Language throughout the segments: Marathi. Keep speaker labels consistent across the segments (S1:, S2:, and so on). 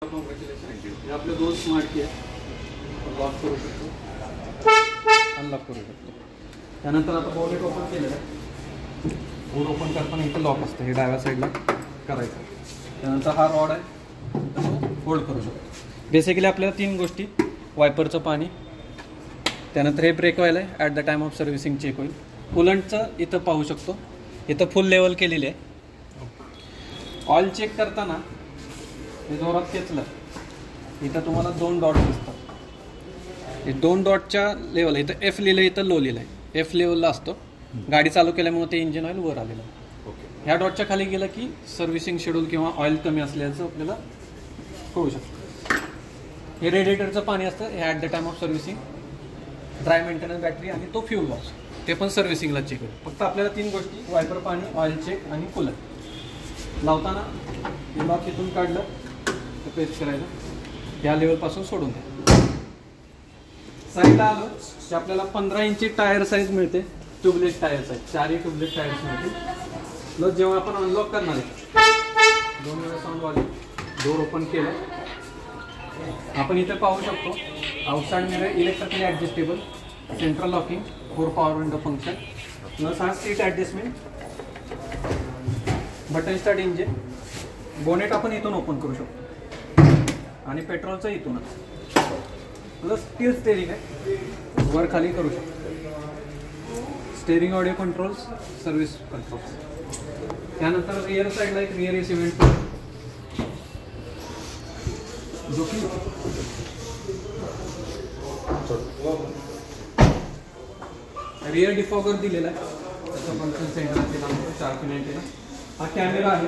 S1: कॉंग्रॅच्युलेशन. आपले दोन स्मार्ट की आहे, लॉक करू शकतो, अनलॉक करू शकतो. त्यानंतर आता बोनेट ओपन केलेलं आहे. बोर्ड ओपन करताना इथं लॉक असतं, हे डाव्या साईडला करायचं. त्यानंतर हा रॉड आहे, होल्ड करू शकतो. बेसिकली आपल्याला तीन गोष्टी, वायपरचं पाणी, त्यानंतर हे ब्रेक ऑइल आहे, at the time of servicing check होईल. कूलंटचं इथं पाहू शकतो, इथं फुल लेवल केलेली आहे. ऑइल चेक करताना हे जोरात खेचलं, इथं तुम्हाला दोन डॉट दिसतात. हे दोन डॉटच्या लेवल, इथं एफ लिहिलं, इथं लो लिहिलं आहे. एफ लेवलला असतो, गाडी चालू केल्यामुळे ते इंजिन ऑइल वर आलेलं आहे. ह्या डॉटच्या खाली गेलं की सर्व्हिसिंग शेड्यूल किंवा ऑइल कमी असल्याचं आपल्याला कळू शकतं. हे रेडिएटरचं पाणी असतं, हे at the time of servicing, dry maintenance battery आणि तो फ्यूल लॉस, ते पण सर्व्हिसिंगला चेक होईल. फक्त आपल्याला तीन गोष्टी, वायपर पाणी, ऑइल चेक आणि कूलर. लावताना हे लॉक इथून काढलं तर पेस्ट करायचं, या लेवलपासून सोडून द्या. साईडला आलो की आपल्याला 15 इंची टायर साईज मिळते, ट्यूबलेस टायर साईज, चारही ट्यूबलेस टायर्स मिळते. प्लस जेव्हा आपण अनलॉक करणार आहे, 2 वेळा साऊंड वाजले, डोर ओपन केलं, आपण इथे पाहू शकतो outside mirror, electrically adjustable, central locking, 4 power window function, plus हा seat adjustment, button start engine. Bonnet आपण इथून ओपन करू शकतो आणि पेट्रोलचं इथूनच. प्लस स्टील स्टेरिंग आहे, वर खाली करू शकतो. Steering audio controls, service controls. त्यानंतर रिअर साईडला एक रिअर एसी व्हेंट, जो की रिअर डिफॉगर दिलेला आहे, त्याचं फंक्शन सेंटर केला, शार्पिन अँटेना. हा कॅमेरा आहे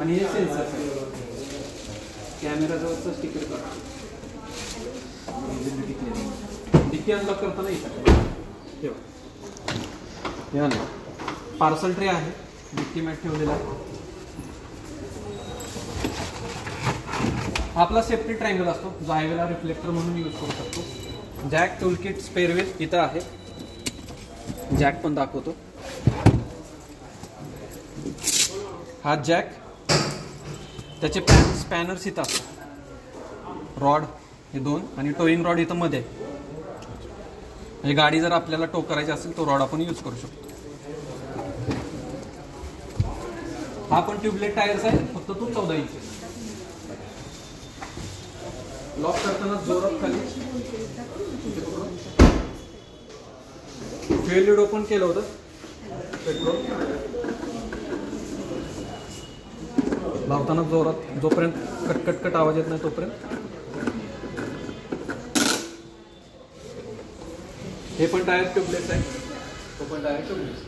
S1: आणि हे सेन्सर आहे. कॅमेराजवळचं स्टिकर करा, डिक्की अनलॉक करताना इथं ठेवा. पार्सल ट्रे आहे, डिक्की मॅट ठेवलेला आहे. आपला सेफ्टी ट्रायंगल असतो, जो हायवेला रिफ्लेक्टर म्हणून यूज करू शकतो. जॅक, टूलकिट, स्पेअरवेल इथं आहे, जॅक पण दाखवतो. हा जॅक, त्याचे स्पॅनर्स इथं असतात, रॉड हे दोन, आणि टोईंग रॉड इथं मध्ये. म्हणजे गाडी जर आपल्याला टो करायची असेल तो रॉड आपण यूज करू शकतो. हा पण ट्यूबलेट टायर्स आहे, फक्त तो 14 इंच. लॉक करताना जोरात खाली फ्युएल लीड ओपन केलं होतं, पेट्रोल लावताना जोरात, जोपर्यंत कटकट आवाज येत नाही तोपर्यंत. हे पण टायर ट्यूबलेस आहे, तो पण टायर ट्यूबलेस.